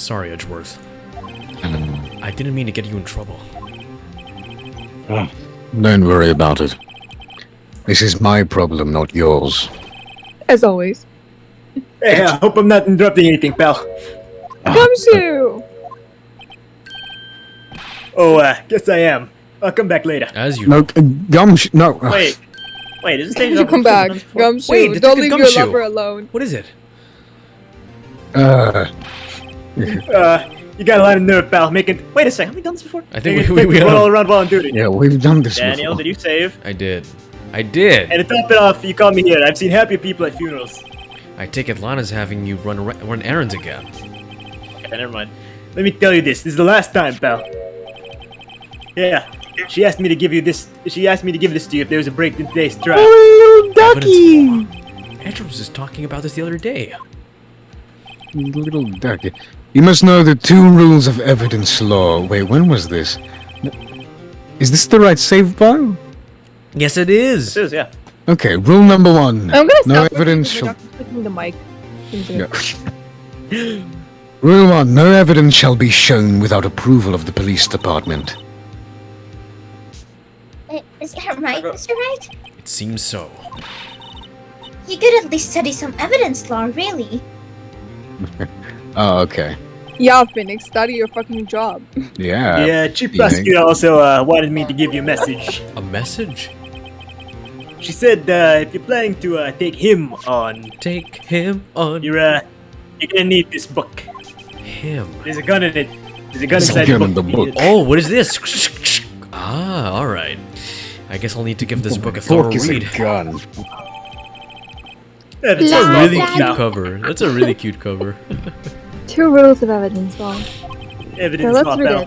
Sorry, Edgeworth. I didn't mean to get you in trouble. Don't worry about it. This is my problem, not yours. As always. Hey, I hope I'm not interrupting anything, pal. Gumshoe! Oh, guess I am. I'll come back later. As you No, Gumshoe, no. Wait, is this thing You come back. Gumshoe, Wait, don't Detective leave Gumshoe. your lover alone. What is it? You got a lot of nerve, pal. Wait a second, have we done this before? I think Making we people have. all around while on duty. Yeah, we've done this Daniel, before. did you save? I did. I did. And to top it off, you called me here. I've seen happier people at funerals. I take it Lana's having you run errands again. Okay, never mind. Let me tell you this. This is the last time, pal. Yeah. She asked me to give you this. She asked me to give this to you if there was a break in today's trial. Oh, Ducky! Edgeworth was just talking about this the other day. Little ducky. You must know the 2 rules of evidence law. Wait, when was this? Is this the right save file? Yes, it is. This is, yeah. Okay, rule number 1. I'm gonna No stop evidence shall... shall... the mic. Yeah. Rule 1. No evidence shall be shown without approval of the police department. Is that right, Mr. Wright? It seems so. You could at least study some evidence law, really. Oh, okay. Yeah, Phoenix, study your fucking job. Yeah. Yeah, Chief Prosecutor also wanted me to give you a message. A message? She said if you're planning to take him on, Take him on. you're gonna need this book. Him. There's a gun in it. There's a gun There's a inside gun the in book. the book. Oh, what is this? Ah, alright. I guess I'll need to give this book a thorough Book is a read. gun. Yeah, That's that's a La, really la, cute la. cover. That's a really cute cover. 2 rules of evidence law. evidence Now law, let's read pal.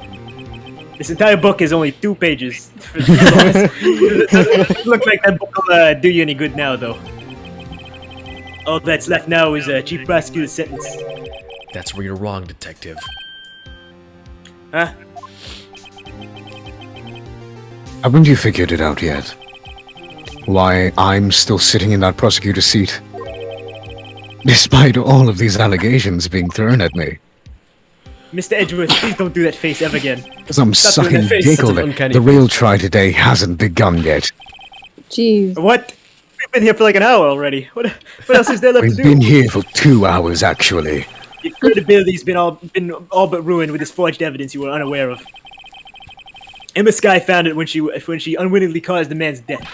it. This entire book is only 2 pages. It doesn't look like that book will do you any good now, though. All that's left now is Chief Prosecutor's sentence. That's where you're wrong, Detective. Huh? Haven't you figured it out yet? Why I'm still sitting in that prosecutor's seat? Despite all of these allegations being thrown at me. Mr. Edgeworth, please don't do that face ever again. Some Stop doing sucking that face. giggle. Such an uncanny The real try today hasn't begun yet. Jeez. What? We've been here for like an hour already. What else is there left We've to been do? here for 2 hours, actually. Your credibility's been all but ruined with this forged evidence you were unaware of. Emma Skye found it when she unwittingly caused the man's death.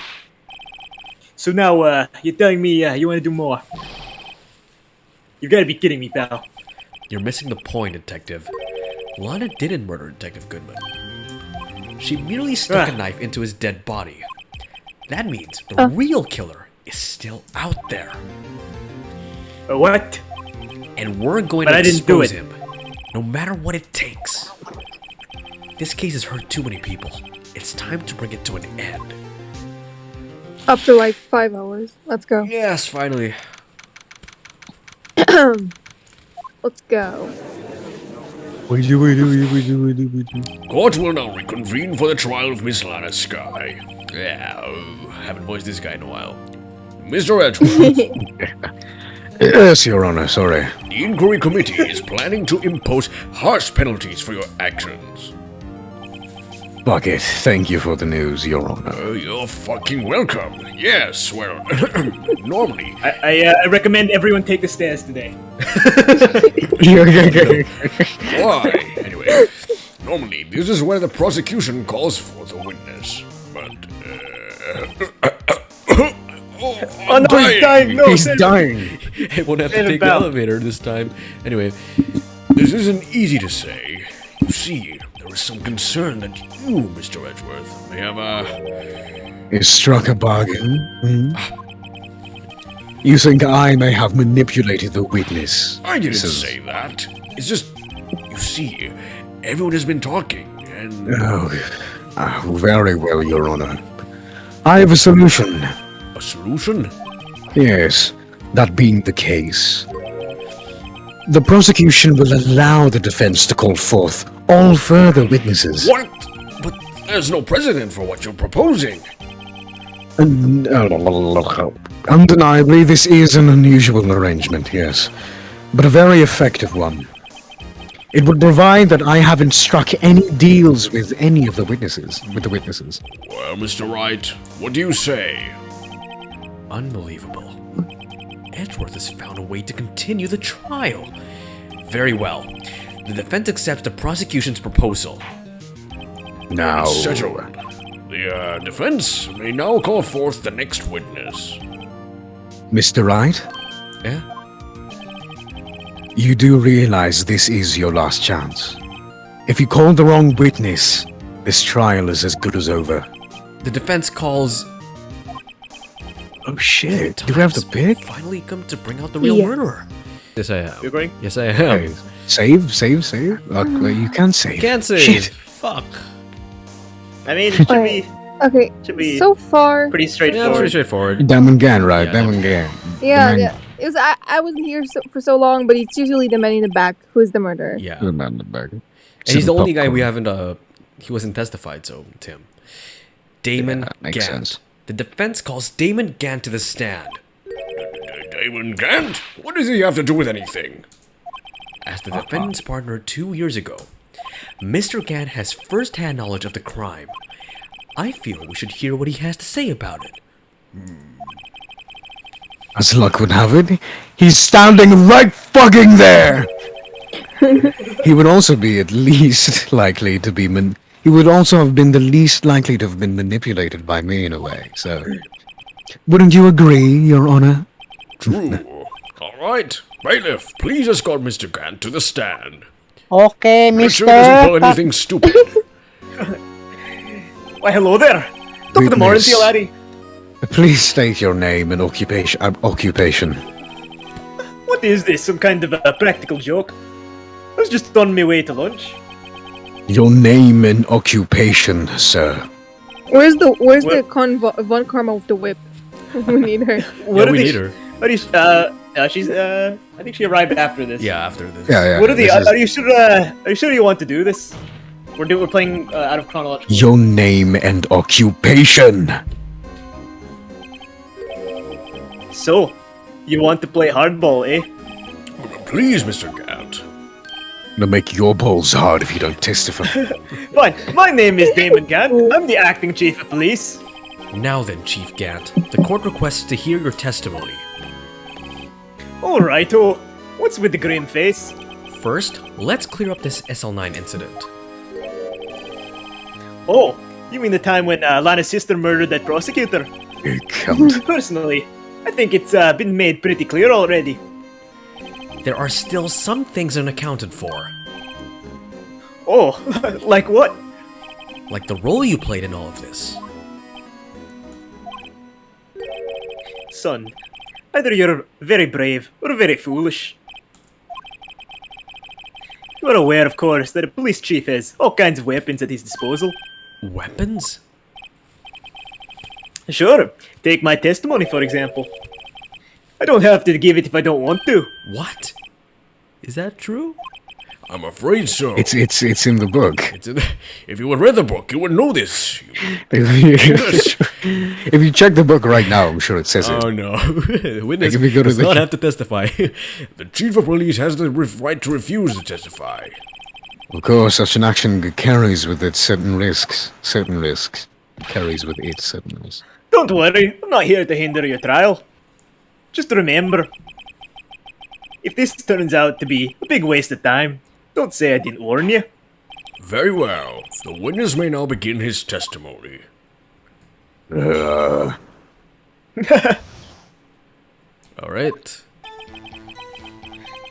So now, you're telling me you want to do more? You've got to be kidding me, pal. You're missing the point, Detective. Lana didn't murder Detective Goodman. She merely stuck a knife into his dead body. That means the real killer is still out there. What? And we're going But to I didn't do expose it. him, no matter what it takes. This case has hurt too many people. It's time to bring it to an end. After like 5 hours. Let's go. Yes, finally. Let's go. Court will now reconvene for the trial of Miss Lana Skye. Yeah, haven't voiced this guy in a while. Mr. Edgeworth, Yes, Your Honor, sorry. the inquiry committee is planning to impose harsh penalties for your actions. Bucket, thank you for the news, Your Honor. You're fucking welcome. Yes, well, normally. I recommend everyone take the stairs today. Why? Anyway, normally this is where the prosecution calls for the witness. But, Oh no, he's dying! No, He's save him. dying. It won't have to Save him, take the pal. elevator this time. Anyway, this isn't easy to say. You see, there is some concern that you, Mr. Edgeworth, may have You struck a bargain. Hmm? You think I may have manipulated the witness? I didn't This is- say that. It's just, you see, everyone has been talking, and Very well, Your Honor. I have a solution. a solution? Yes, that being the case. The prosecution will allow the defense to call forth all further witnesses. What? But there's no precedent for what you're proposing. Undeniably, this is an unusual arrangement, yes, but a very effective one. It would provide that I haven't struck any deals with any of the witnesses. Well, Mr. Wright, what do you say? Unbelievable. Edgeworth has found a way to continue the trial. Very well. The defense accepts the prosecution's proposal. Now, Settled. The defense may now call forth the next witness. Mr. Wright, Yeah? you do realize this is your last chance. If you call the wrong witness, this trial is as good as over. The defense calls... Oh shit, do we have to pick? Finally come to bring out the real Yeah. murderer. Yes, I am. You're going? Yes, I am. Okay, save. You can't save. Can't say. Shit. Fuck. I mean, it should Wait. be Okay, Should be so far, pretty Yeah, straightforward. pretty straightforward. Damon Gann, right? Yeah, Damon Gann. yeah, The man- yeah. It was, I wasn't here for so long, but it's usually the man in the back who is the murderer. Yeah. The man in the back. And he's the only guy we Popcorn. haven't, he wasn't testified, so, Tim. Damon Yeah, makes Gant. sense. The defense calls Damon Gant to the stand. Damon Gant? What does he have to do with anything? As the defendant's partner 2 years ago, Mr. Gant has first-hand knowledge of the crime. I feel we should hear what he has to say about it. As luck would have it, he's standing right fucking there! He would also be at least likely to be he would also have been the least likely to have been manipulated by me in a way, so... Wouldn't you agree, Your Honor? True. All right. Bailiff, please escort Mr. Gant to the stand. Okay, Make sure he doesn't pull mister. anything stupid. Why, hello there. Top of the morning to you, Witness. laddie. Please state your name and occupation. What is this? Some kind of a practical joke? I was just on my way to lunch. Your name and occupation, sir. Where's the Well- Von Karma with the whip? We need her. What are we these- need her. What are you, she's I think she arrived after this. Yeah, after this. Yeah. What are the? this is- Are you sure you want to do this? We're playing out of chronological. Your name and occupation. So, you want to play hardball, eh? Please, Mr. Gant. It'll make your balls hard if you don't testify. Fine. My name is Damon Gant. I'm the acting chief of police. Now then, Chief Gant, the court requests to hear your testimony. Alrighto. What's with the grim face? First, let's clear up this SL9 incident. Oh, you mean the time when Lana's sister murdered that prosecutor? You cunt. Personally, I think it's been made pretty clear already. There are still some things unaccounted for, Oh, like what? like the role you played in all of this. Son, either you're very brave or very foolish. You are aware, of course, that a police chief has all kinds of weapons at his disposal. Weapons? Sure, take my testimony for example. I don't have to give it if I don't want to. What? Is that true? I'm afraid so. It's in the book. It's in the- if you had read the book, you would know this. If you check the book right now, I'm sure it says it. Oh no. Witness Like if we go to does the- not have to testify. The chief of police has the right to refuse to testify. Of course, such an action carries with it certain risks. Carries with it certain risks. Don't worry, I'm not here to hinder your trial. Just remember, if this turns out to be a big waste of time, don't say I didn't warn you. Very well. The witness may now begin his testimony. Alright.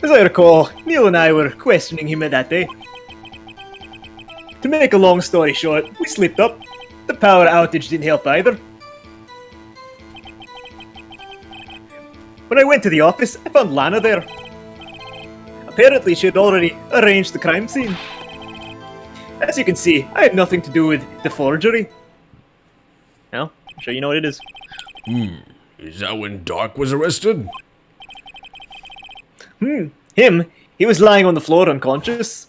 As I recall, Neil and I were questioning him that day. To make a long story short, we slipped up. The power outage didn't help either. When I went to the office, I found Lana there. Apparently, she had already arranged the crime scene. As you can see, I had nothing to do with the forgery. Well, I'm sure you know what it is. Is that when Doc was arrested? Him, he was lying on the floor unconscious.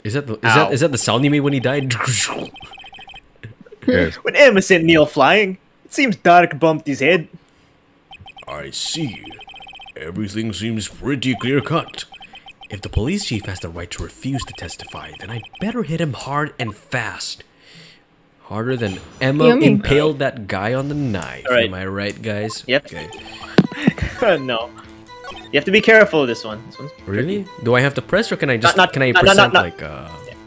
Is that Ow. is that the sound he made when he died? Yes. When Emma sent Neil flying, it seems Dark bumped his head. I see. Everything seems pretty clear-cut. If the police chief has the right to refuse to testify, then I'd better hit him hard and fast. Harder than Emma Yummy. impaled that guy on the knife. All right. Am I right, guys? Yep. Okay. No. You have to be careful with this one. This one's Really? Do I have to press, or can I just Not- can I not- present not- like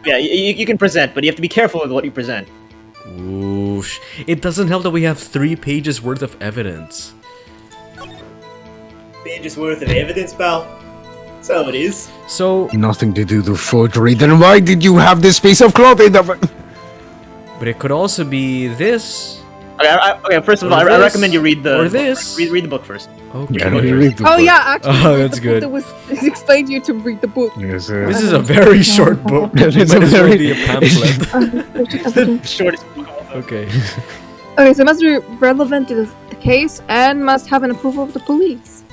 yeah. You can present, but you have to be careful with what you present. Whoosh. It doesn't help that we have 3 pages worth of evidence. Pages worth of evidence, pal. That's how it is. So, Nothing to do with forgery. Then why did you have this piece of clothing? but it could also be this. Okay, first of all, Or I this, recommend you read the or book this. first. Read the book first. Okay. Yeah, you read the Oh book. yeah, actually. Oh, read that's the book good. That was explained to you to read the book. Yes, This is a very short book. It It's might a as well very- be a pamphlet. The shortest book of all time. Okay. Okay, so it must be relevant to the case and must have an approval of the police.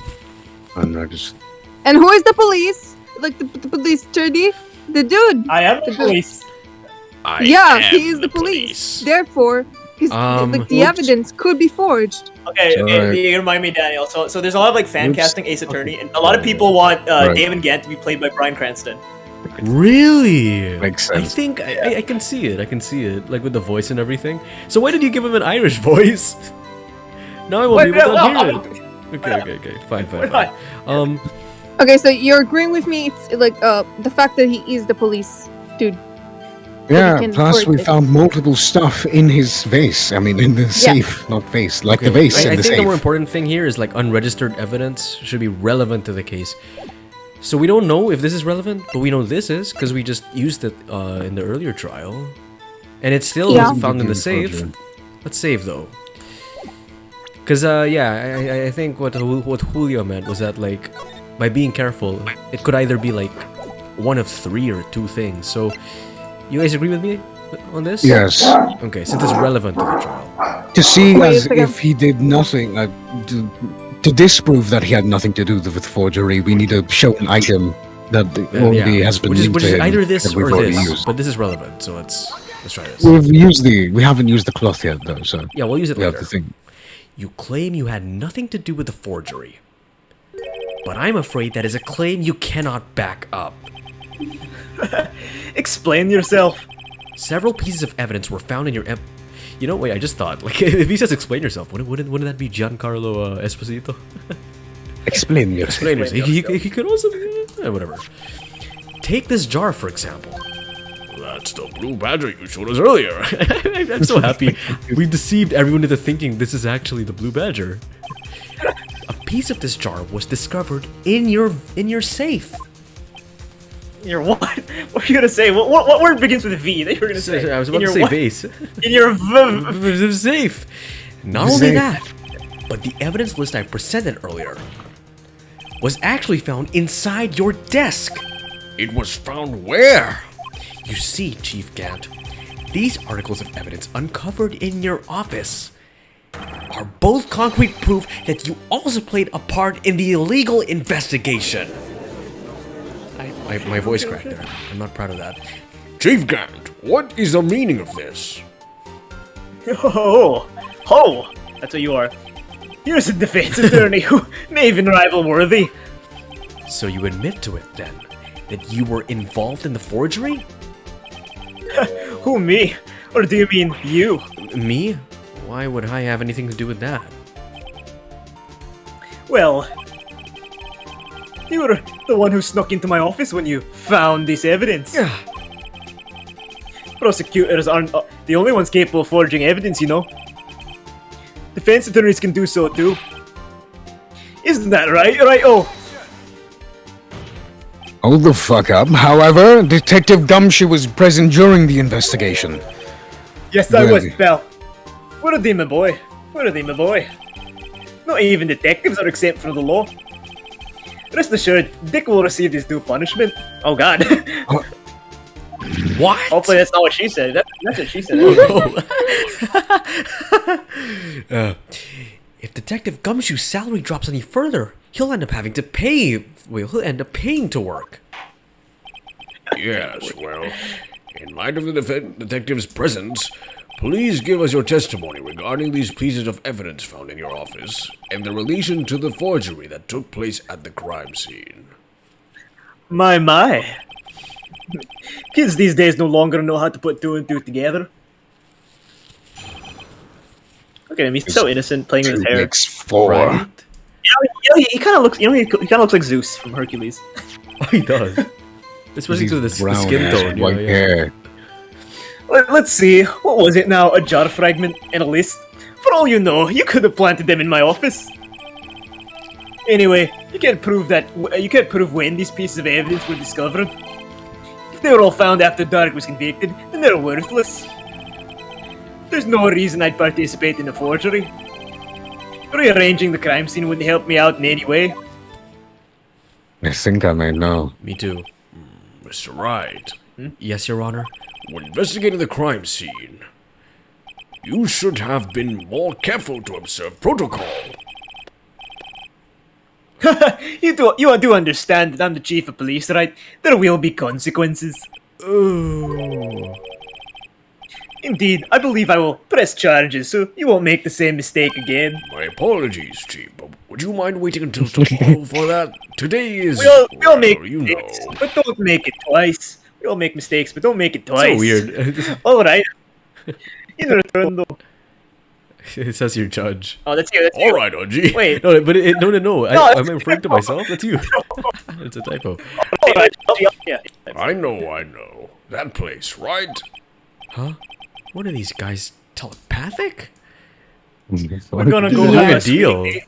Unregistered. And who is the police? Like the police attorney? The dude. I am the police. I Yeah, am he is the police. Therefore, his, like the Oops. evidence could be forged. Okay, Alright. you remind me, Daniel. So there's a lot of like fan casting Ace Attorney, and a lot of people want Right. Damon Gant to be played by Bryan Cranston. Really? Makes I sense. think I can see it. I can see it, like with the voice and everything. So why did you give him an Irish voice? Now I won't be able to hear it. Okay. Fine. Why not? Okay, so you're agreeing with me? It's like the fact that he is the police dude. Yeah, can plus we forge it. found multiple stuff in his vase. I mean, in the safe, not vase. Like the vase I in the think safe. the more important thing here is like unregistered evidence should be relevant to the case. So we don't know if this is relevant, but we know this is because we just used it in the earlier trial, and it's still Yeah. found in the Forgery. safe. Let's save though, because I think what Julio meant was that like by being careful, it could either be like one of 3 or 2 things. So you guys agree with me on this? Yes. Okay, since it's relevant to the trial. To see Wait a as second. if he did nothing, to disprove that he had nothing to do with forgery, we need to show an item that already has been which is linked to him, either this that we've or already this, used. but this is relevant. So let's try this. We haven't used the cloth yet though, so Yeah, we'll use it we have later. to think. You claim you had nothing to do with the forgery, but I'm afraid that is a claim you cannot back up. Explain yourself. Several pieces of evidence were found in your. You know, wait. I just thought, like, if he says "explain yourself," wouldn't that be Giancarlo Esposito? Explain yourself. Explain yourself. He could also, whatever. Take this jar for example. That's the blue badger you showed us earlier. I'm so happy we deceived everyone into thinking this is actually the blue badger. A piece of this jar was discovered in your safe. Your what? What are you gonna say? What word begins with a V that you were gonna say? I was In about to your say what? vase. In your v. Safe. Not only Safe. that, but the evidence list I presented earlier was actually found inside your desk. It was found where? You see, Chief Gant, these articles of evidence uncovered in your office are both concrete proof that you also played a part in the illegal investigation. My voice cracked there. I'm not proud of that. Chief Gant, what is the meaning of this? Oh, that's what you are. Here's a defense attorney who may even rival Worthy. So you admit to it then, that you were involved in the forgery? Who, me? Or do you mean you? Me? Why would I have anything to do with that? Well, you were the one who snuck into my office when you found this evidence. Yeah. Prosecutors aren't the only ones capable of forging evidence, you know. Defense attorneys can do so too. Isn't that right? Right? Oh, Hold the fuck up. However, Detective Gumshoe was present during the investigation. yes, I was, Really? pal. What a demon boy. What a demon boy. Not even detectives are exempt from the law. Rest assured, Dick will receive his due punishment. Oh God. What? Hopefully that's not what she said. That's what she said. If Detective Gumshoe's salary drops any further, he'll end up having to pay. Well, he'll end up paying to work. Yes, well, in light of the detective's presence, Please give us your testimony regarding these pieces of evidence found in your office and the relation to the forgery that took place at the crime scene. My. Kids these days no longer know how to put two and two together. Look at him, he's so innocent playing with his hair. Makes 4. Right? He kind of looks, he kind of looks like Zeus from Hercules. Oh, he does. Especially to the Brown skin hair, tone. white hair. Let's see, what was it now? A jar fragment and a list? For all you know, you could have planted them in my office. Anyway, you can't prove when these pieces of evidence were discovered. If they were all found after Dark was convicted, then they're worthless. There's no reason I'd participate in a forgery. Rearranging the crime scene wouldn't help me out in any way. I think I may know. Me too. Mr. Wright, Yes, Your Honor. when investigating the crime scene, you should have been more careful to observe protocol. You do understand that I'm the chief of police, right? There will be consequences. Oh. Indeed, I believe I will press charges so you won't make the same mistake again. My apologies, Chief, but would you mind waiting until tomorrow for that? Today is... We all make you mistakes, know. but don't make it twice. We all make mistakes, but don't make it twice. So weird. Alright. In return, though. It says your judge. Oh, that's you. All right, OG. Wait. No, but no. No, I'm referring to myself. That's you. It's a typo. Alright, yeah. I know. That place, right? Huh? What are these guys, telepathic? We're gonna This go is like have a a deal. sweet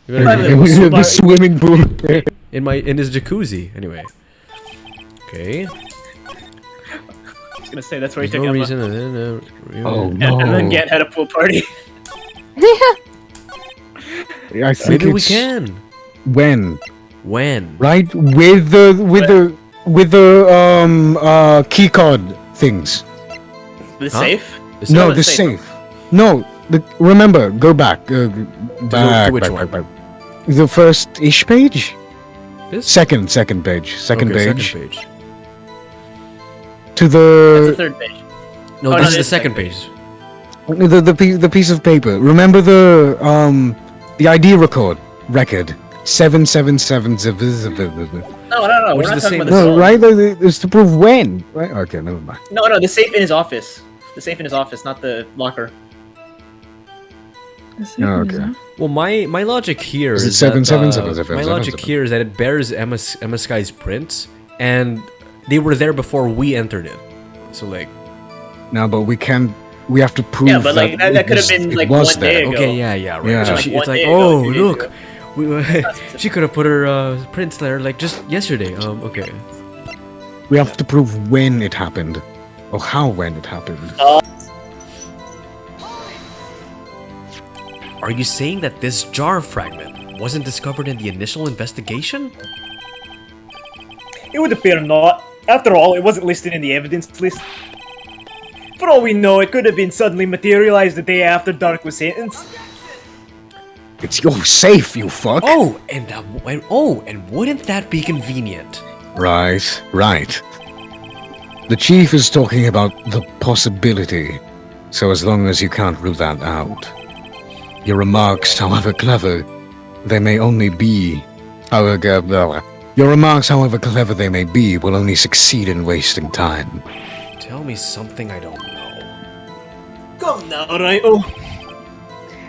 You're gonna- The swimming pool. in his jacuzzi. Anyway. Okay. I was gonna say that's where he There's took no Emma. reason. Oh And then no! Get had a pool party. I think Maybe we it's can. when, When? right? With the key card things. The Huh? safe? No, the the safe. safe. No, remember. Go back. Back, which back, one? back, back. The first-ish page. This? Second page. Second Okay, page. Second page. To That's the the third page. No, Oh, this no, is the it's second second page. the piece of paper. Remember the ID record. 777. No, Which we're is not the talking same- about the No, song. right? It's to prove when. Right? Okay, never mind. No, the safe in his office. The safe in his office, not the locker. Oh, okay. Well, my logic here Is is it that, 777? my logic here is that it bears Emma Sky's prints, and they were there before we entered it. So like, No, but we can't. We have to prove. Yeah, but, like, that it could have was- been, it like, was one day there. ago. okay, yeah, right. Yeah. So Like it's one like, day ago, oh 2 days look, ago. she could have put her prints there like just yesterday. Okay. We have to prove when it happened, or how when it happened. Are you saying that this jar fragment wasn't discovered in the initial investigation? It would appear not. After all, it wasn't listed in the evidence list. For all we know, it could have been suddenly materialized the day after Dark was sentenced. It's your safe, you fuck. Oh, and wouldn't that be convenient? Right. The chief is talking about the possibility, so as long as you can't rule that out. Your remarks, however clever they may only be, your remarks, however clever they may be, will only succeed in wasting time. Tell me something I don't know. Come now, Raito.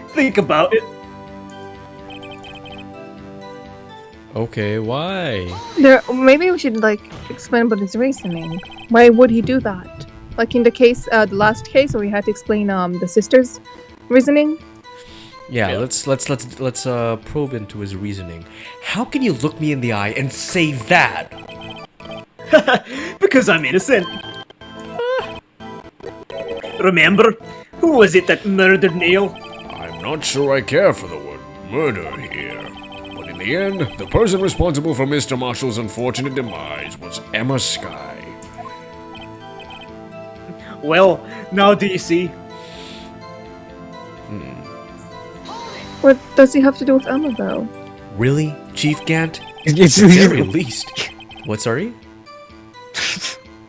Think about it. Okay, why? Maybe we should like explain about his reasoning. Why would he do that? Like in the case, the last case where we had to explain the sister's reasoning. Yeah, let's probe into his reasoning. How can you look me in the eye and say that? Because I'm innocent. Remember? Who was it that murdered Neil? I'm not sure I care for the word murder here. But in the end, the person responsible for Mr. Marshall's unfortunate demise was Emma Sky. Well, now do you see? What does he have to do with Emma though? Really, Chief Gant? It's At the very least. What? Sorry.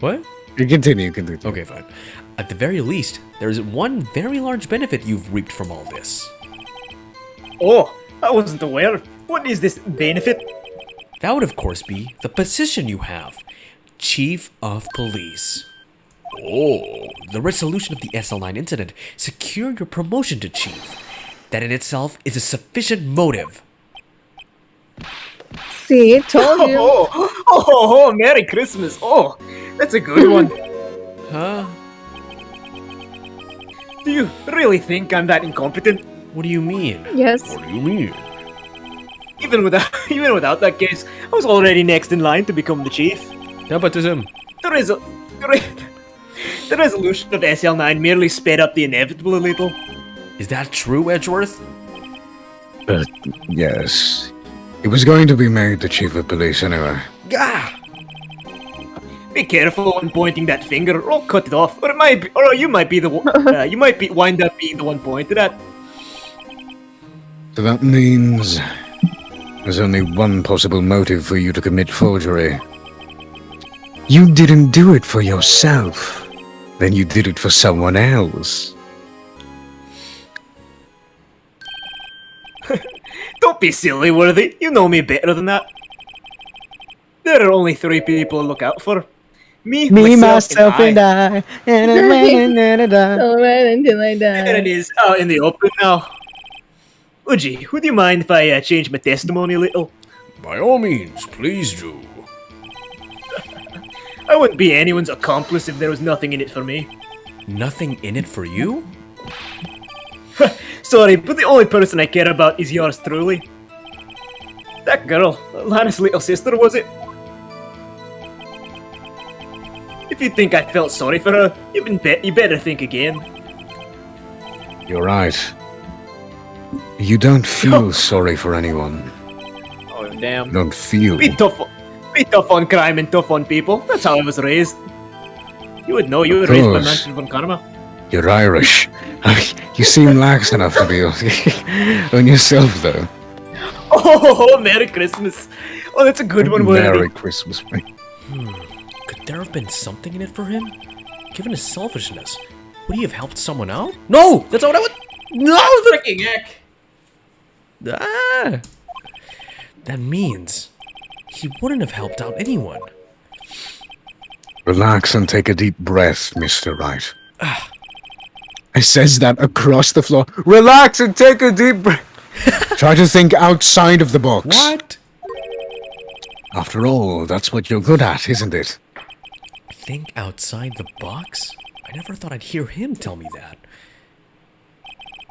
What? You continue, continue. Okay, fine. At the very least, there is one very large benefit you've reaped from all this. Oh, I wasn't aware. What is this benefit? That would, of course, be the position you have, Chief of Police. Oh, The resolution of the SL9 incident secured your promotion to Chief. That in itself is a sufficient motive. See, told you. Oh, Merry Christmas. Oh, that's a good one. Huh? Do you really think I'm that incompetent? What do you mean? Yes. what do you mean? Even without that case, I was already next in line to become the chief. Nepotism. The resolution of SL9 merely sped up the inevitable a little. Is that true, Edgeworth? Yes. He was going to be made the chief of police anyway. Gah! Be careful when pointing that finger, or I'll cut it off. Or you might be the one. Wind up being the one pointed at. So that means there's only one possible motive for you to commit forgery. You didn't do it for yourself. Then you did it for someone else. Don't be silly, Worthy. You know me better than that. There are only 3 people to look out for. Me, myself, and I. Alright, until I There it die. is, out in the open now. Uji, would you mind if I change my testimony a little? By all means, please do. I wouldn't be anyone's accomplice if there was nothing in it for me. Nothing in it for you? Sorry, but the only person I care about is yours truly. That girl, Lana's little sister, was it? If you think I felt sorry for her, you better think again. You're right. You don't feel sorry for anyone. Oh damn. You don't feel. Be tough on crime and tough on people. That's how I was raised. You would know. You were raised by course. Mansion von Karma. You're Irish. You seem lax enough to be on yourself, though. Oh, Merry Christmas. Oh, that's a good one, Worthy. Merry Christmas, mate. Could there have been something in it for him? Given his selfishness, would he have helped someone out? No! That's not what I would. No! Freaking heck. Ah! That means he wouldn't have helped out anyone. Relax and take a deep breath, Mr. Wright. I says that across the floor. Relax and take a deep breath. Try to think outside of the box. What? After all, that's what you're good at, isn't it? Think outside the box? I never thought I'd hear him tell me that.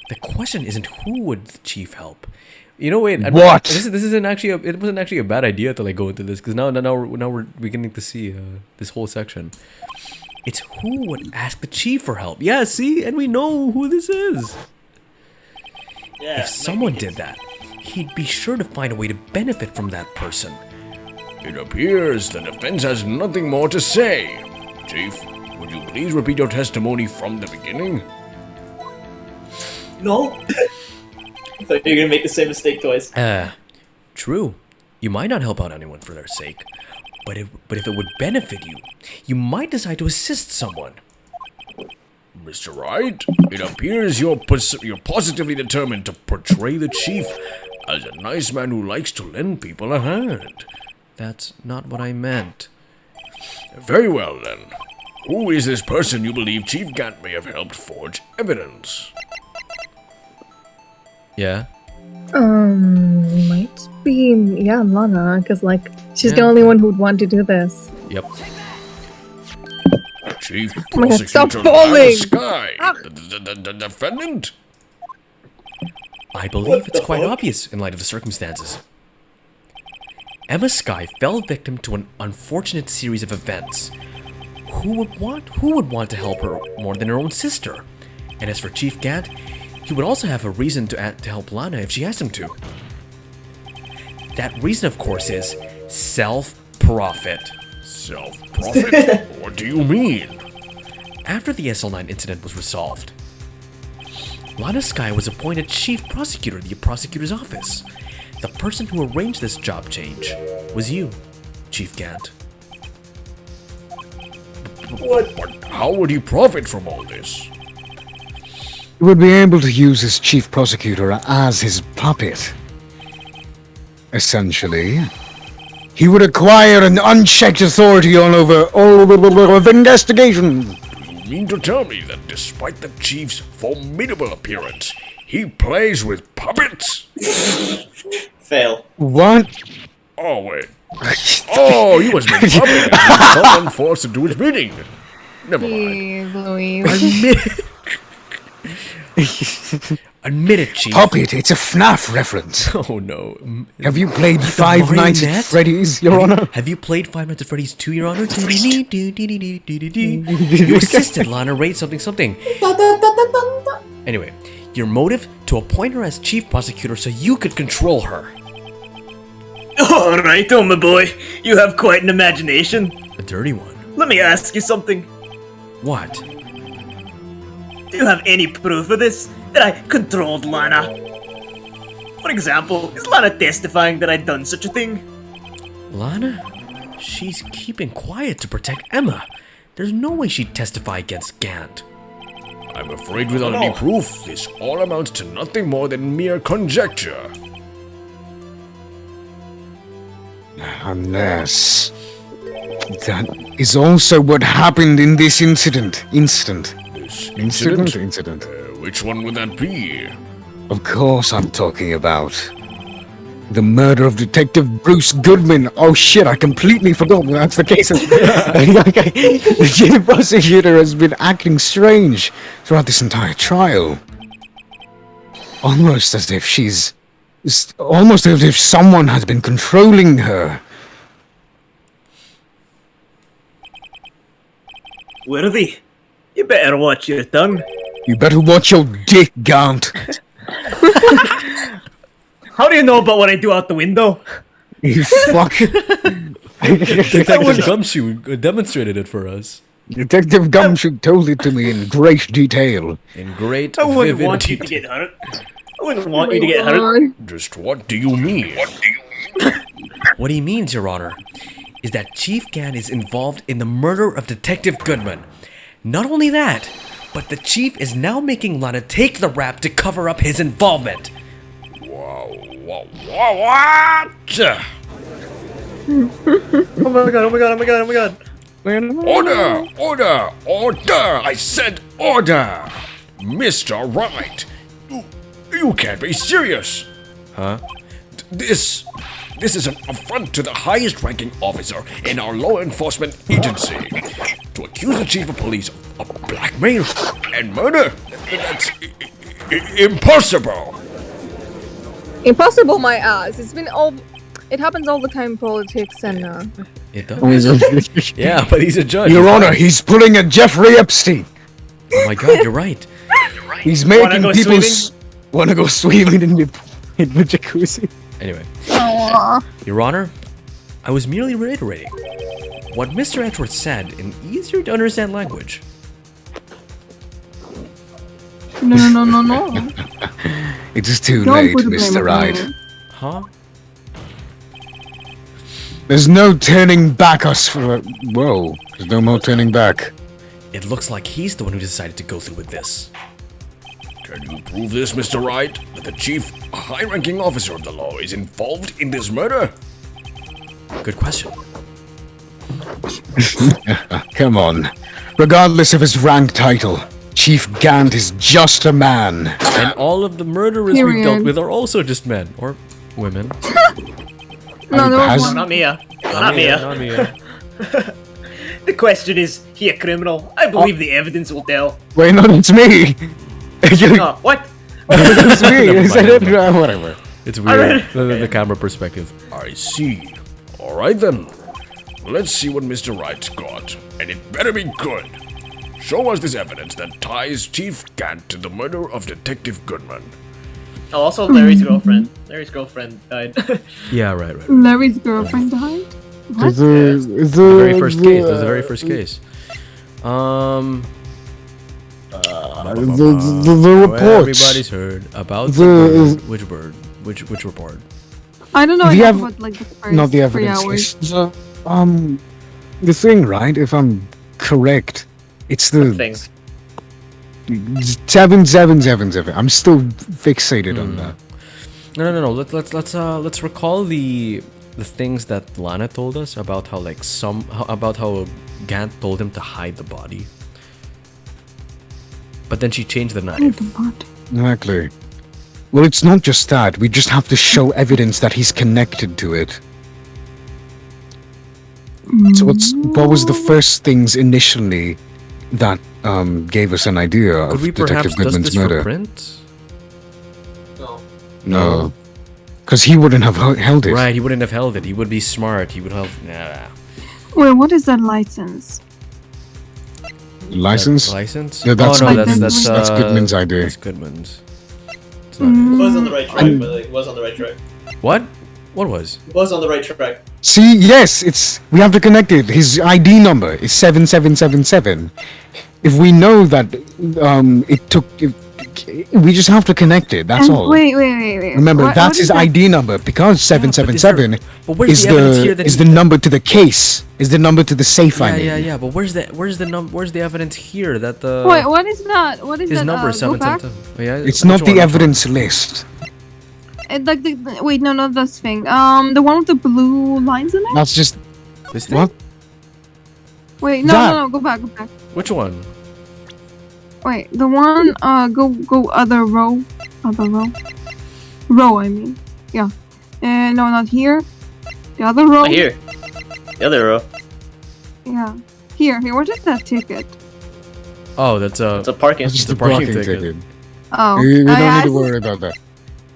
The question isn't who would the chief help. You know, wait. What? This isn't actually. It wasn't actually a bad idea to like go into this because now we're beginning to see this whole section. It's who would ask the chief for help. Yeah, see, and we know who this is. Yeah, If someone did that, he'd be sure to find a way to benefit from that person. It appears the defense has nothing more to say. Chief, would you please repeat your testimony from the beginning? No. I thought you were gonna make the same mistake twice. True. You might not help out anyone for their sake, but if it would benefit you, you might decide to assist someone. Mr. Wright, it appears you're positively determined to portray the chief as a nice man who likes to lend people a hand. That's not what I meant. Very well, then. Who is this person you believe Chief Gant may have helped forge evidence? Yeah? Might be, yeah, Lana, because, like, she's the Yeah. only one who'd want to do this. Yep. Chief Oh my God, stop Prosecutor Lana falling! Sky, the defendant? I believe it's quite obvious in light of the circumstances. Emma Sky fell victim to an unfortunate series of events. Who would want to help her more than her own sister? And as for Chief Gant, he would also have a reason to help Lana if she asked him to. That reason, of course, is self-profit. Self-profit? What do you mean? After the SL9 incident was resolved, Lana Sky was appointed chief prosecutor of the prosecutor's office. The person who arranged this job change was you, Chief Gant. But how would he profit from all this? He would be able to use his chief prosecutor as his puppet. Essentially, he would acquire an unchecked authority all over of investigation. You mean to tell me that despite the chief's formidable appearance, he plays with puppets? Fail. What? Oh, wait. Oh, he was made puppet and someone forced him to his bidding. Never mind. Jeez Louise. Admit it, Chief. Puppet, it's a FNAF reference. Oh no. Have you played Five Nights at marionette? Freddy's, Your Honor? Have you played Five Nights at Freddy's 2, Your Honor? You assisted Lana rate something. Anyway, your motive to appoint her as chief prosecutor so you could control her. Alright, oh my boy. You have quite an imagination. A dirty one. Let me ask you something. What? Do you have any proof of this? That I controlled Lana? For example, is Lana testifying that I'd done such a thing? Lana? She's keeping quiet to protect Emma. There's no way she'd testify against Gant. I'm afraid without any proof, this all amounts to nothing more than mere conjecture. Unless... that is also what happened in this incident. This Incident? Which one would that be? Of course I'm talking about the murder of Detective Bruce Goodman. Oh shit, I completely forgot that that's the case. The chief prosecutor has been acting strange throughout this entire trial. Almost as if someone has been controlling her. Worthy, you better watch your tongue. You better watch your dick, Gant. How do you know about what I do out the window? You fuck. Detective Gumshoe demonstrated it for us. Detective Gumshoe told it to me in great detail. In great I wouldn't vivid want you to detail. get hurt. I wouldn't want you to get hurt. Just what do you mean? What he means, Your Honor, is that Chief Gant is involved in the murder of Detective Goodman. Not only that, but the Chief is now making Lana take the rap to cover up his involvement. What? Oh my god. Order! I said order! Mr. Wright, you can't be serious. Huh? This is an affront to the highest ranking officer in our law enforcement agency. To accuse the chief of police of blackmail and murder, that's impossible. Impossible, my ass. It happens all the time in politics and It does. Yeah, but he's a judge. Your Honor, he's pulling a Jeffrey Epstein. Oh my god, you're right. He's making go people swimming? want to go swimming in the jacuzzi. Anyway, Your Honor, I was merely reiterating what Mr. Edgeworth said in easier to understand language. No. It is too Don't late, put the blame Mr. on Wright. me. Huh? There's no turning back us for... Whoa, there's no more turning back. It looks like he's the one who decided to go through with this. Can you prove this, Mr. Wright, that the chief, a high-ranking officer of the law, is involved in this murder? Good question. Come on. Regardless of his rank title, Chief Gant is just a man. And all of the murderers we've dealt with are also just men. Or women. No, there was Has- one. Not Mia. Not Mia. Not Mia. The question is he a criminal? I believe the evidence will tell. Wait, no, it's me. Oh, what? It's me. Never You said mind, it. never Whatever. It's weird. The camera perspective. I see. Alright then. Let's see what Mr. Wright's got. And it better be good. Show us this evidence that ties Chief Gant to the murder of Detective Goodman. Oh, also Larry's girlfriend. Larry's girlfriend died. Yeah, right. Larry's girlfriend died? The very first case. That was the very first case. The reports. Everybody's heard about the bird. Which bird? Which report? I don't know. I The know about like the first Not the 3 evidence. hours. It's, the thing, right? If I'm correct. It's the Thing. 7777. I'm still fixated on that. No. Let's recall the things that Lana told us about how about how Gant told him to hide the body. But then she changed the knife. Exactly. Well, it's not just that. We just have to show evidence that he's connected to it. So what was the first things initially that gave us an idea Could of we perhaps Detective dust Goodman's this murder? for print? No. Because he wouldn't have held it. Right, he wouldn't have held it. He would be smart. He would have. Nah. Wait, what is that license? License? License? Yeah, that's oh no, Goodman's. that's Goodman's idea. That's Goodman's. It's not his. It was on the right track, by the way. It was on the right track. What? What was? It was on the right track. See, yes, we have to connect it. His ID number is 7777. If we know that we just have to connect it. That's all. Wait. Remember, What- that's what his is that? ID number because 777 but where's is the evidence here the that is he- the number to the case. Is the number to the safe. I mean. Yeah. But where's the evidence here that the Wait, what is that? What is his that? number is Go back. 777? Yeah, It's which not the one? evidence list. Like wait, no, not this thing. The one with the blue lines in it. That's just This thing? what? Wait, that- no, go back. Which one? Wait, the one. Go other row. Row, I mean. Yeah. No, not here. The other row. Oh, here. The other row. Yeah. Here. What is that ticket? Oh, that's It's a parking. That's just the the parking parking ticket. ticket. Oh. We don't I need to see. worry about that.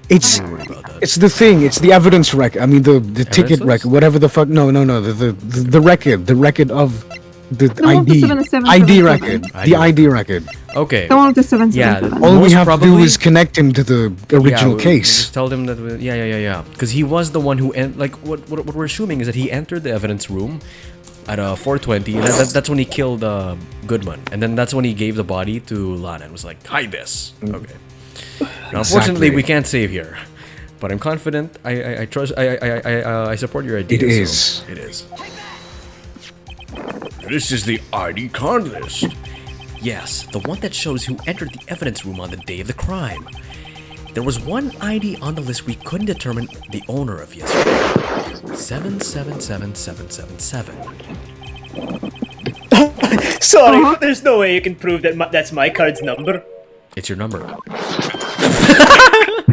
It's Don't worry about that. it's the thing. It's the evidence record. I mean the ticket list? record. Whatever the fuck. No. The record. The record of the one with the ID. 7777. ID record. The ID record. Okay. The one with the 777. All we Most have to do probably- is connect him to the original we case. just tell him that. Yeah. Because he was the one who what we're assuming is that he entered the evidence room at 4:20, and that's when he killed Goodman, and then that's when he gave the body to Lana and was like, "Hide this." Okay. Now, unfortunately, Exactly. we can't save here, but I'm confident. I trust. I support your idea. It so is. It is. This is the ID card list. Yes, the one that shows who entered the evidence room on the day of the crime. There was one ID on the list we couldn't determine the owner of yesterday. 777777. Sorry, but there's no way you can prove that that's my card's number. It's your number.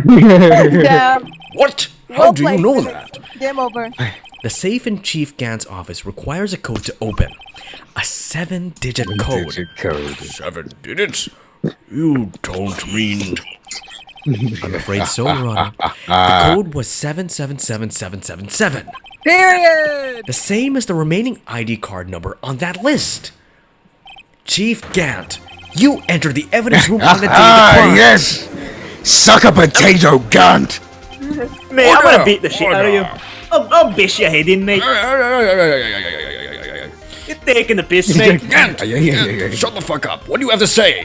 Damn. What? How Well do you played. know that? Game over. The safe in Chief Gant's office requires a code to open. A 7-digit code. Digit code. 7 digits? You don't mean... I'm afraid so, Your Honor. The code was 777777. Period. The same as the remaining ID card number on that list. Chief Gant, you entered the evidence room on the day of the crime. Yes. Suck a potato, Gant. Mate, I'm Order! gonna beat the shit out of you. Order! I'll bash your head in, mate. You're taking the piss, mate. Gant! Yeah. Gant, shut the fuck up. What do you have to say?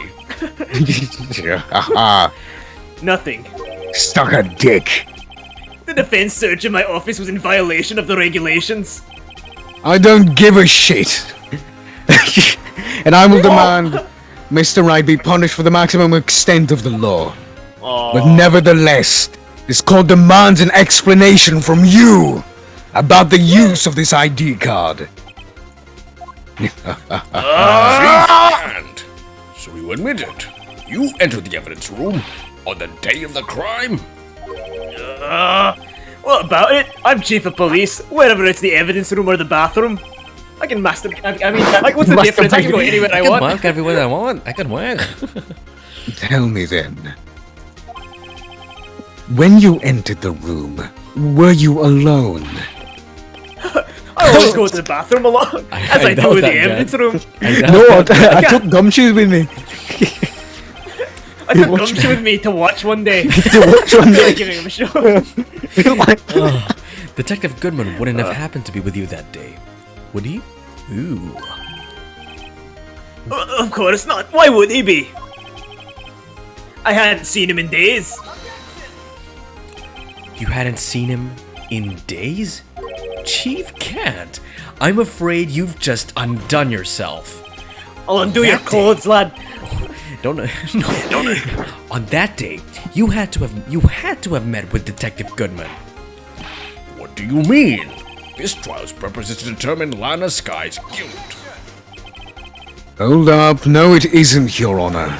Nothing. Stuck a dick. The defense search in my office was in violation of the regulations. I don't give a shit. And I will demand Mr. Wright be punished for the maximum extent of the law. But nevertheless, this court demands an explanation from you about the use of this ID card. And so you admit it. You entered the evidence room on the day of the crime. What about it? I'm chief of police, whether it's the evidence room or the bathroom. I can masturbate. I mean, like, what's the difference? I can go anywhere I I can want. work everywhere I want. I can work. Tell me then. When you entered the room, were you alone? I always go to the bathroom alone, as I do know with the that, evidence room. No, I took gumshoes with me. I took Gumshoe with me to watch one day. To watch one day. Giving him a show. Detective Goodman wouldn't have happened to be with you that day, would he? Ooh. Of course not. Why would he be? I hadn't seen him in days. You hadn't seen him in days? Chief Gant, I'm afraid you've just undone yourself. I'll undo your clothes, lad. Don't no. On that day, you had to have met with Detective Goodman. What do you mean? This trial's purpose is to determine Lana Sky's guilt. Hold up. No, it isn't, Your Honor.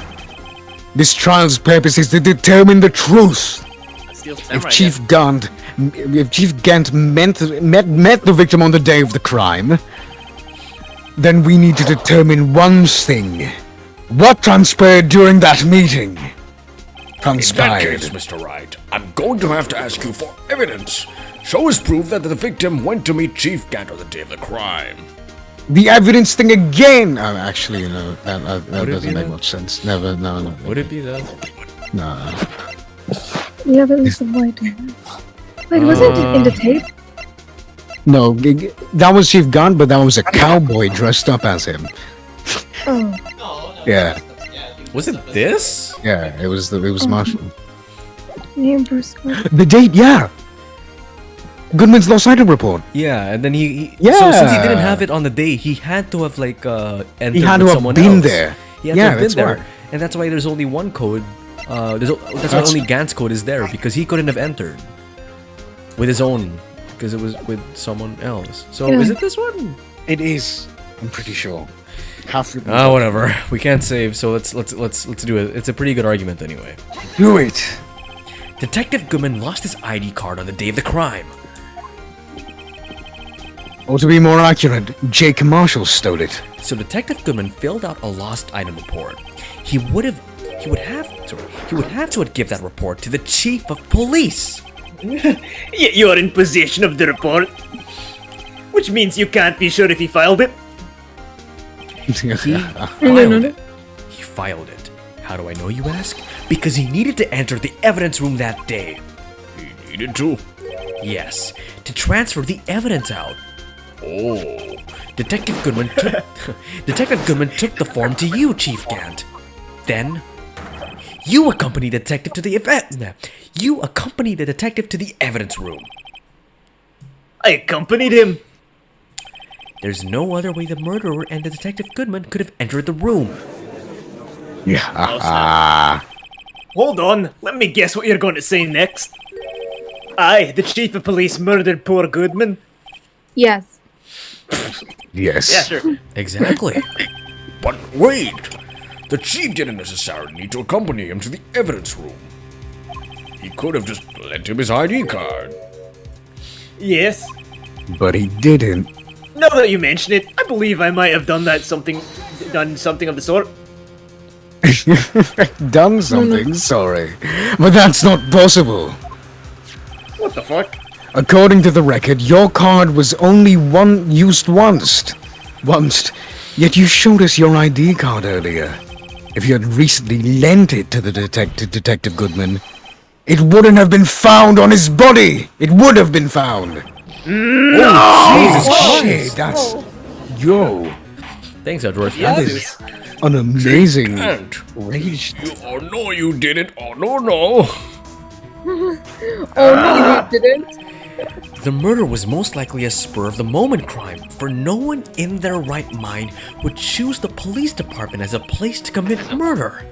This trial's purpose is to determine the truth. Steal If samurai Chief Gant met the victim on the day of the crime, then we need to determine one thing. What transpired during that meeting? In that Transpired. case, Mr. Wright, I'm going to have to ask you for evidence. Show us proof that the victim went to meet Chief Gant on the day of the crime. The evidence thing again! Actually, no, that Would it doesn't be make that? much sense. Never, no. Would it be that? No. The evidence of what? Wait, wasn't it in the tape? No, that was Chief Gant, but that was a cowboy dressed up as him. Oh, Yeah, Was it this? yeah, it was Marshall. name first. The date, yeah! Goodman's lost item report. Yeah, and then he So Yeah. since he didn't have it on the day, he had to have entered He had with to have someone been else. there. He had to Yeah, have been that's there, why. and that's why there's only one code. That's why That's- only Gant's code is there because he couldn't have entered with his own because it was with someone else. So Yeah. is it this one? It is. I'm pretty sure. Whatever. We can't save, so let's do it. It's a pretty good argument anyway. Do it. Detective Goodman lost his ID card on the day of the crime. Or to be more accurate, Jake Marshall stole it. So Detective Goodman filled out a lost item report. He would have to give that report to the chief of police. You're in possession of the report. Which means you can't be sure if he filed it. He filed it. He filed it. How do I know, you ask? Because he needed to enter the evidence room that day. He needed to. Yes, to transfer the evidence out. Oh. Detective Goodman took the form to you, Chief Gant. Then you accompanied the detective to the evidence room. I accompanied him. There's no other way the murderer and the Detective Goodman could have entered the room. Yeah. Hold on, let me guess what you're going to say next. I, the chief of police, murdered poor Goodman. Yes. Yes. Yeah, sure. Exactly. But wait! The chief didn't necessarily need to accompany him to the evidence room. He could have just lent him his ID card. Yes. But he didn't. Now that you mention it, I believe I might have done something of the sort. Done something, sorry. But that's not possible. What the fuck? According to the record, your card was only used once. Yet you showed us your ID card earlier. If you had recently lent it to the Detective Goodman, it wouldn't have been found on his body. It would have been found. Jesus Shit, that's... Yo. Thanks, Edward. That is an amazing And rage. oh no, you didn't. Oh no. Oh no, you didn't. The murder was most likely a spur-of-the-moment crime, for no one in their right mind would choose the police department as a place to commit murder.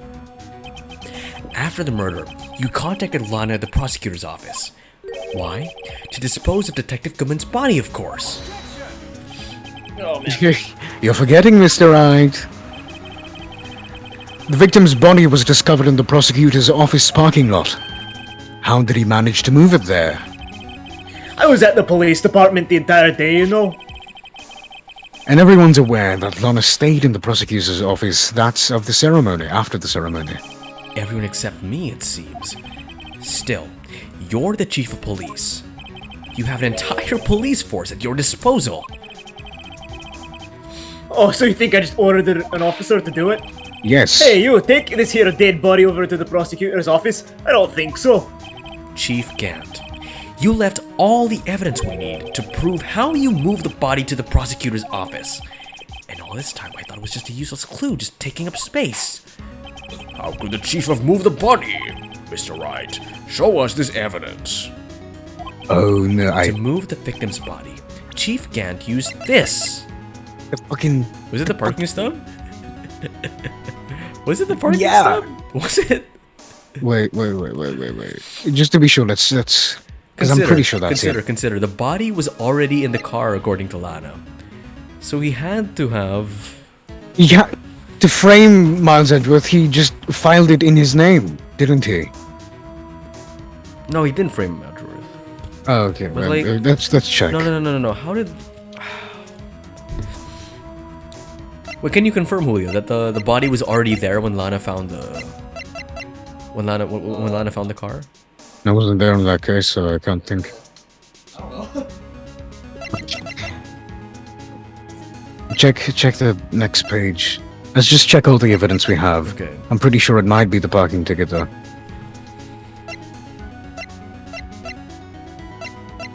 After the murder, you contacted Lana at the prosecutor's office. Why? To dispose of Detective Goodman's body, of course. Oh man. You're forgetting, Mr. Wright. The victim's body was discovered in the prosecutor's office parking lot. How did he manage to move it there? I was at the police department the entire day, you know. And everyone's aware that Lana stayed in the prosecutor's office after the ceremony. Everyone except me, it seems. Still, you're the chief of police. You have an entire police force at your disposal. Oh, so you think I just ordered an officer to do it? Yes. Hey, you, take this here dead body over to the prosecutor's office? I don't think so. Chief Gant, you left all the evidence we need to prove how you moved the body to the prosecutor's office. And all this time I thought it was just a useless clue, just taking up space. How could the chief have moved the body? Mr. Wright, show us this evidence. Oh no, To move the victim's body, Chief Gant used this. the fucking... Was it the parking stone? Was it the parking Yeah. stop? Was it? Wait. Just to be sure, let's because I'm pretty sure that's it. Consider. The body was already in the car, according to Lana. So he had to have. Yeah, to frame Miles Edgeworth, he just filed it in his name, didn't he? No, he didn't frame him afterwards. Oh, okay. But Well, like- let's check. No. How did? Wait, can you confirm, Julio, that the body was already there when Lana found the when Lana found the car? I wasn't there in that case, so I can't think. Check the next page. Let's just check all the evidence we have. Okay. I'm pretty sure it might be the parking ticket though.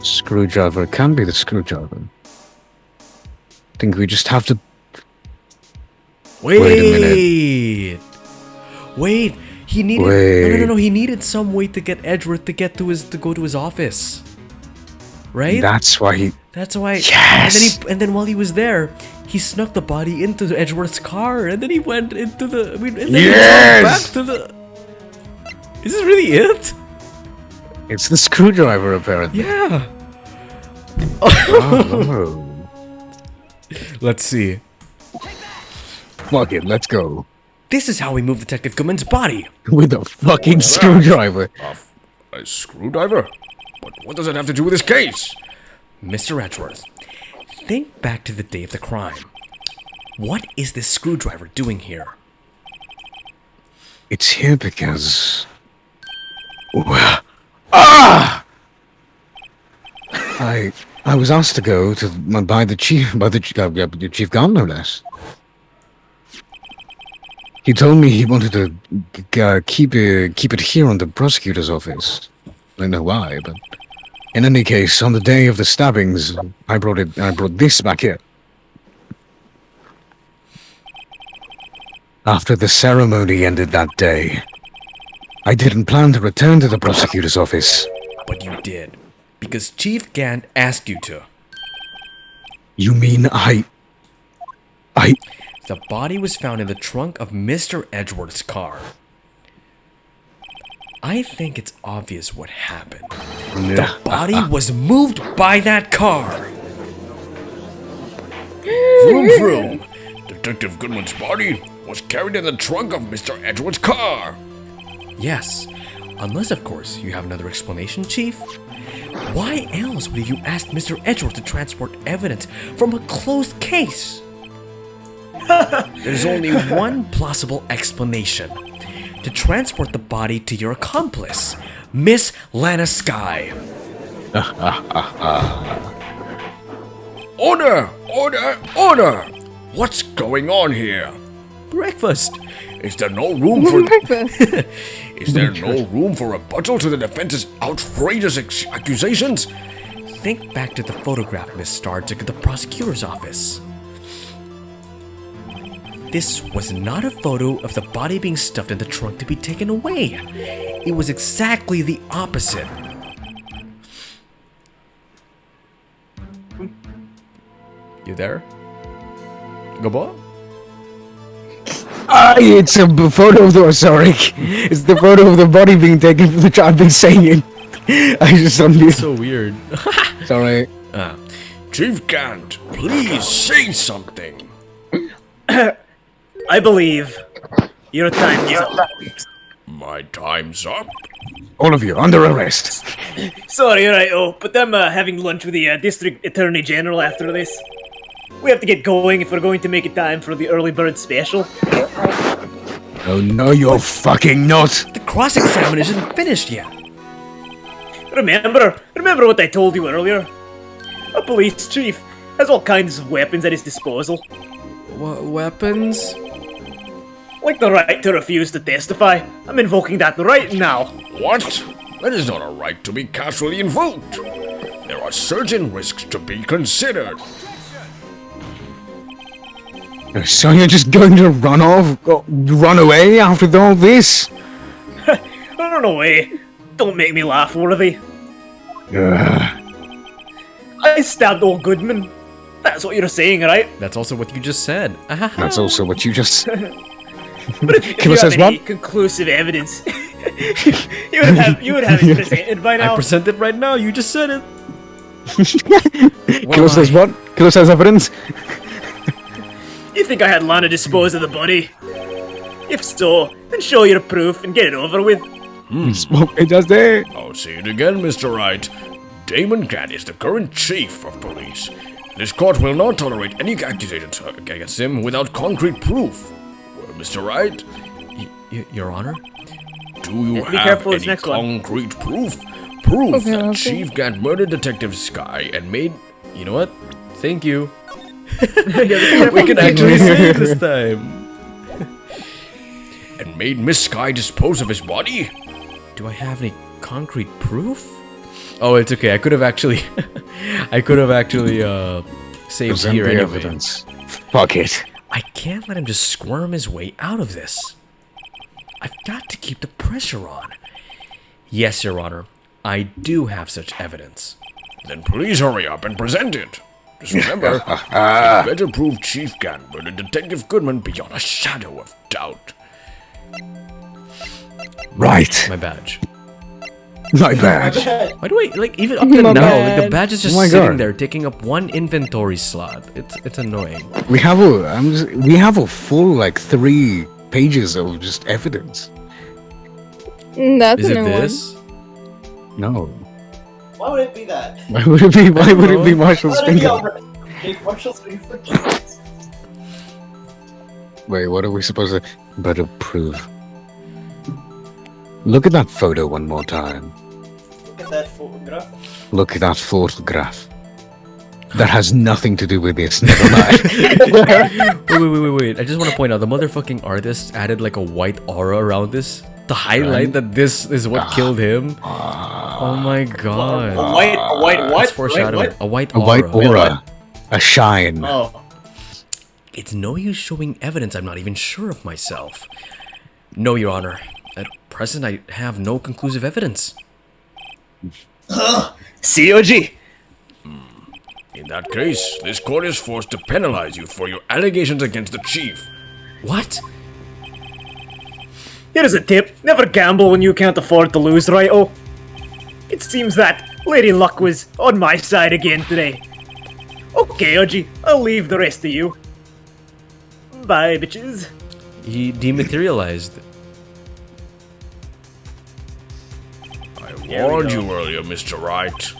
Screwdriver. It can be the screwdriver. I think we just have to. Wait a minute. Wait. He needed. Wait. No. He needed some way to get Edgeworth to go to his office. Right. That's why he. That's why. Yes! And then while he was there, he snuck the body into Edgeworth's car, and then he went into the. And then he Yes! drove back to the. Is this really it? It's the screwdriver, apparently. Yeah. Oh. Let's see. Fuck it, let's go. This is how we move Detective Goodman's body. With a fucking screwdriver. A screwdriver? But what does it have to do with this case? Mr. Edgeworth, think back to the day of the crime. What is this screwdriver doing here? It's here because. I was asked to go to by the chief chief guard, no less. He told me he wanted to keep it here on the prosecutor's office. I don't know why, but in any case, on the day of the stabbings, I brought this back here. After the ceremony ended that day, I didn't plan to return to the prosecutor's office. But you did. Because Chief Gant asked you to. You mean I... The body was found in the trunk of Mr. Edgeworth's car. I think it's obvious what happened. The body was moved by that car. Vroom vroom. Detective Goodman's body was carried in the trunk of Mr. Edgeworth's car. Yes. Unless, of course, you have another explanation, Chief. Why else would you ask Mr. Edgeworth to transport evidence from a closed case? There's only one plausible explanation. To transport the body to your accomplice, Miss Lana Skye. Order! Order! What's going on here? Breakfast. Is there no room for... Breakfast. Is there no room for rebuttal to the defense's outrageous accusations? Think back to the photograph Miss Starr took at the prosecutor's office. This was not a photo of the body being stuffed in the trunk to be taken away. It was exactly the opposite. You there? Gabo? It's a photo of the... Sorry. It's the photo of the body being taken from the child. I've been saying it. I just unmuted. So weird. Sorry. Chief Gant, please say something. I believe your time is up. My time's up. All of you, under arrest. Sorry, right, but I'm having lunch with the District Attorney General after this. We have to get going if we're going to make it time for the early bird special. Oh no, you're fucking not. The cross-examination isn't finished yet. Remember what I told you earlier? A police chief has all kinds of weapons at his disposal. Weapons? Like the right to refuse to testify. I'm invoking that right now. What? That is not a right to be casually invoked. There are certain risks to be considered. So you're just going to run away after all this? Run away. Don't make me laugh, Worthy. Ugh. I stabbed old Goodman. That's what you're saying, right? That's also what you just said. That's also what you just said. But if you Killer have says any what? conclusive evidence, you would have it presented by now. I present it right now. You just said it. Killer says what? Killer says evidence? You think I had Lana dispose of the body? If so, then show your proof and get it over with. Smoke me just there. I'll say it again, Mr. Wright. Damon Gant is the current chief of police. This court will not tolerate any accusations against him without concrete proof. Well, Mr. Wright, Your Honor? do you Be have careful, it's any next one. concrete proof? Proof Okay, that okay. Chief Gant murdered Detective Sky and made... You know what? Thank you. Yeah, We can actually say it this time. and made Miss Sky dispose of his body? Do I have any concrete proof? Oh, it's okay. I could have actually... saved Present here the anyway. evidence. Fuck it. I can't let him just squirm his way out of this. I've got to keep the pressure on. Yes, Your Honor. I do have such evidence. Then please hurry up and present it. Just remember, you better prove Chief Gant murdered Detective Goodman beyond a shadow of doubt. Right. My badge. My badge. Why do I, like, even up to My now, like, the bad. badge is just Oh my sitting God. there, taking up one inventory slot. It's annoying. We have a full like 3 pages of just evidence. That's Is a it new this? No. Why would it be that? Why would it be? Why would it be Marshall's Why would it be finger? already? Jake Marshall's finger for kids. Wait, what are we supposed to better prove? Look at that photo one more time. Look at that photograph. Look at that photograph. That has nothing to do with this. Never mind. Wait. I just want to point out the motherfucking artist added like a white aura around this to highlight that this is what killed him. Oh my god. A white That's what? foreshadowing. A white A aura. white aura. A shine. Oh. It's no use showing evidence I'm not even sure of myself. No, Your Honor. At present, I have no conclusive evidence. COG. In that case, this court is forced to penalize you for your allegations against the chief. What? Here's a tip. Never gamble when you can't afford to lose, right? Oh. It seems that Lady Luck was on my side again today. Okay, Oji, I'll leave the rest to you. Bye, bitches. He dematerialized. I warned you earlier, Mr. Wright.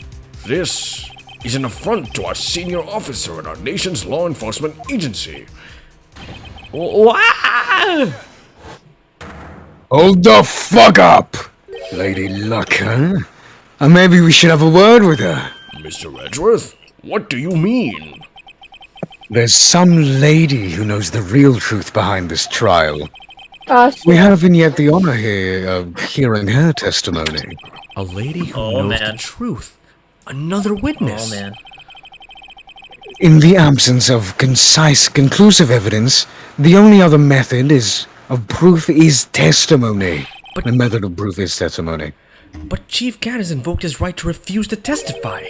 This is an affront to our senior officer in our nation's law enforcement agency. Hold the fuck up! Lady Luck, huh? And maybe we should have a word with her. Mr. Edgeworth, what do you mean? There's some lady who knows the real truth behind this trial. Shit. We haven't yet the honor here of hearing her testimony. A lady who Oh, knows man. the truth. Another witness. Oh man. In the absence of concise, conclusive evidence, the only other method of proof is testimony. But- The method of proof is testimony. But Chief Cat has invoked his right to refuse to testify.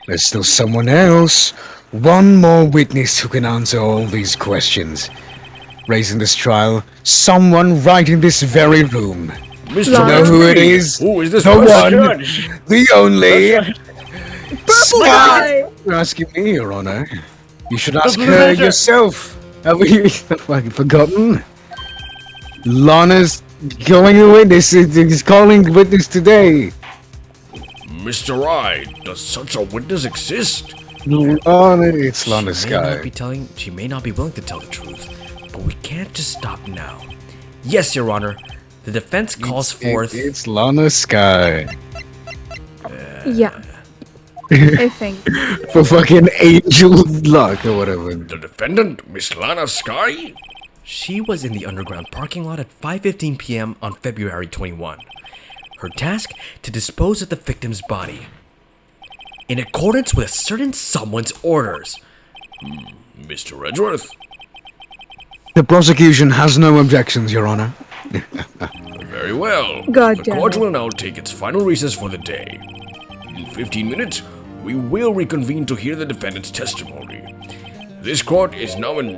There's still someone else. One more witness who can answer all these questions. Raising this trial, someone right in this very room. Mr. You know who it is? Who is this The person? one, Judge. the only. Guy. You're asking me, Your Honor. You should ask Blue her Ranger. yourself. Have you fucking forgotten? Lana's going to witness. He's calling witness today. Mr. Wright, does such a witness exist? Lana, it's Lana's She may not guy. be telling. She may not be willing to tell the truth, but we can't just stop now. Yes, Your Honor. The defense calls forth. It's Lana Sky. Yeah. I think. For fucking angel luck or whatever. The defendant, Miss Lana Sky? She was in the underground parking lot at 5:15 p.m. on February 21. Her task to dispose of the victim's body, in accordance with a certain someone's orders. Mr. Edgeworth? The prosecution has no objections, Your Honor. Very well. God the damn court it. will now take its final recess for the day. In 15 minutes, we will reconvene to hear the defendant's testimony. This court is now in...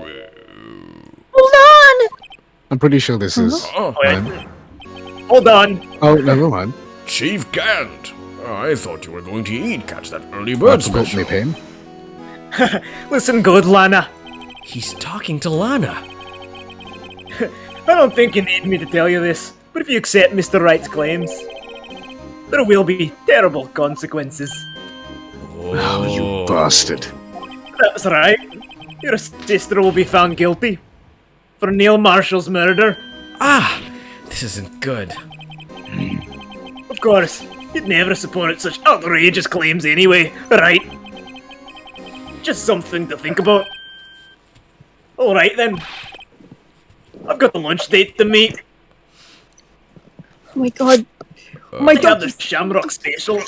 Hold on! I'm pretty sure this is. Oh, Right. Hold on. Oh, never mind. Chief Gant. I thought you were going to eat, catch that early bird That's got special. me pain. Listen, good Lana. He's talking to Lana. I don't think you need me to tell you this, but if you accept Mr. Wright's claims, there will be terrible consequences. Oh, you bastard. That's right. Your sister will be found guilty for Neil Marshall's murder. Ah, this isn't good. Of course, you'd never support such outrageous claims anyway, right? Just something to think about. Alright then. I've got the lunch date to meet. Oh my god. Oh my I have god. the Shamrock Special.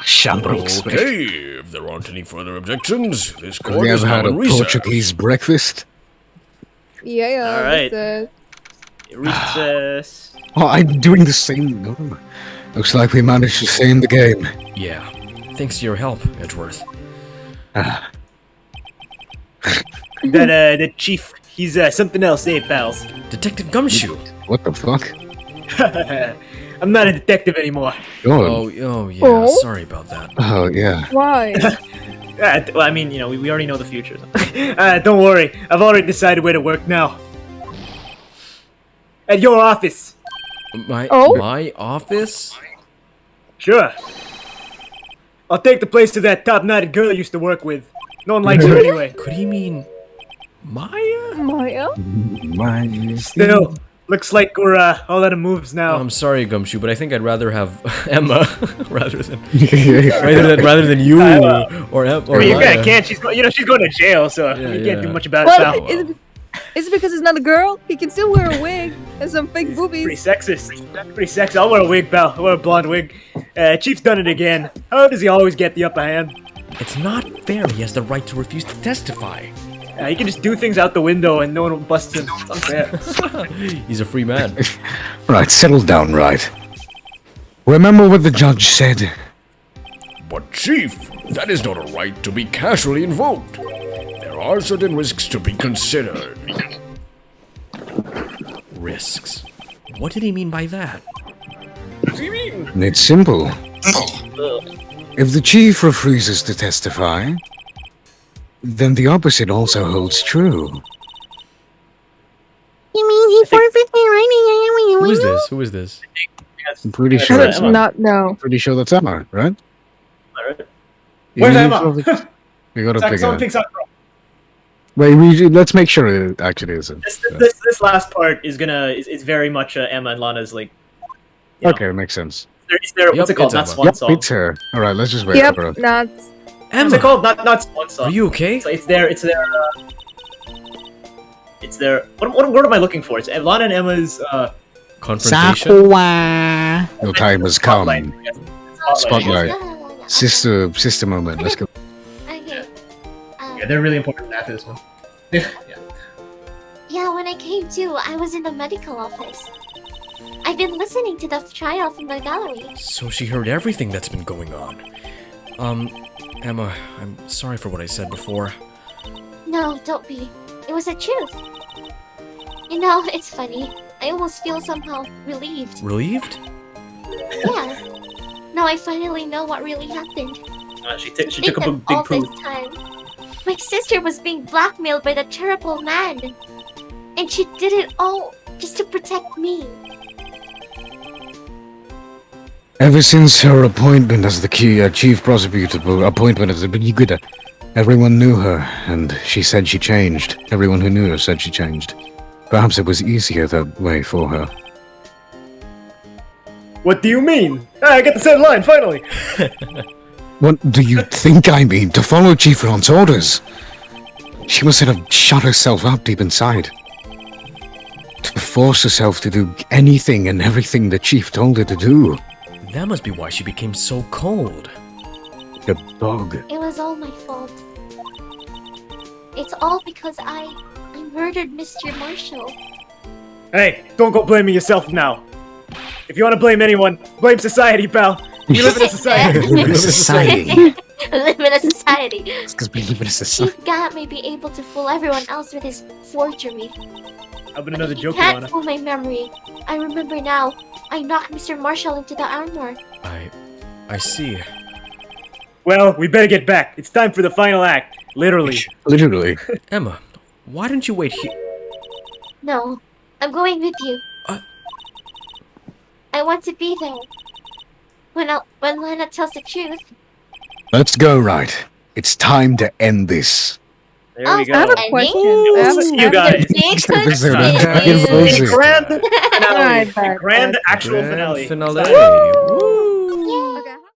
Shamrock Special. Okay, if there aren't any further objections, this Have court you is ever now had a in recess. Portuguese breakfast? Yeah. Alright. this, Recess. Oh, I'm doing the same. No. Looks like we managed to stay in the game. Yeah. Thanks to your help, Edgeworth. The chief, he's something else, eh, pals? Detective Gumshoe. What the fuck? I'm not a detective anymore. Oh, Oh, yeah. Oh? Sorry about that. oh yeah. Why? Well, I mean, we already know the future. Don't worry, I've already decided where to work now. At your office. My Oh? office? Sure. I'll take the place of that top-knotted girl I used to work with. No one likes her anyway. Could he mean Maya? Maya? My Still, looks like we're all out of moves now. I'm sorry, Gumshoe, but I think I'd rather have Emma rather than yeah. rather than you or I or mean, you Maya. kinda can't. She's going to jail, so Yeah, you can't do yeah. much about it. What? Pal. Is it because he's not a girl? He can still wear a wig and some fake Pretty boobies. sexist. Pretty sexy. I'll wear a wig, pal. I'll wear a blonde wig. Chief's done it again. How does he always get the upper hand? It's not fair. He has the right to refuse to testify. He can just do things out the window and no one will bust him. It's unfair. He's a free man. Right, settle down, right. Remember what the judge said. But Chief, that is not a right to be casually invoked. There are certain risks to be considered. Risks. What did he mean by that? What do you mean? And it's simple. If the chief refuses to testify, then the opposite also holds true. You mean he forfeited right? Who is this? Who is this? I'm pretty That's sure. I Emma. did not know. Pretty sure that's Emma, right? Alright. You Where's need Emma? to- We gotta pick Someone it picks up. up. Wait, let's make sure it actually isn't. This last part is very much Emma and Lana's like. You know, Okay, makes sense. It's their, what's Yep, it called? it's Not Emma. swan Yep, song. it's her. Alright, let's just wait Yep, for her. not. What's it Emma, called? Not swan song. are you okay? It's their. It's their. What word am I looking for? It's Lana and Emma's Confrontation. Your time has come. spotlight. Spotlight. Yeah. Sister moment. Let's go. Okay. Yeah, they're really important after this one. Yeah. Yeah, when I came to, I was in the medical office. I've been listening to the trial from the gallery. So she heard everything that's been going on. Emma, I'm sorry for what I said before. No, don't be. It was the truth. You know, it's funny. I almost feel somehow relieved. Relieved? Yeah. Now I finally know what really happened. She To took think a that big all poo. this time, my sister was being blackmailed by the terrible man. And she did it all just to protect me. Ever since her appointment as the chief prosecutor, appointment as the Beniguda, everyone knew her, and she said she changed. Everyone who knew her said she changed. Perhaps it was easier that way for her. What do you mean? I get the said line finally. What do you think I mean? To follow Chief Ron's orders? She must have shut herself up deep inside. To force herself to do anything and everything the Chief told her to do. That must be why she became so cold. The dog. It was all my fault. It's all because I murdered Mr. Marshall. Hey, don't go blaming yourself now. If you want to blame anyone, blame society, pal. You live in a society. Society. society. It's because we live in a society. Chief Gat may be able to fool everyone else with his forgery. How about another He joke, can't Lana? fool my memory. I remember now. I knocked Mr. Marshall into the armor. I see. Well, we better get back. It's time for the final act. Literally. Literally. Emma, why don't you wait here? No, I'm going with you. I want to be there. When Lana tells the truth. Let's go, right. It's time to end this. There we Oh, go. I have a question. I have a- See I you have a- guys. Next episode of Yeah. Dragon Ball Z. Grand I Finale. bet. Grand actual Grand finale. finale. It's time. Woo!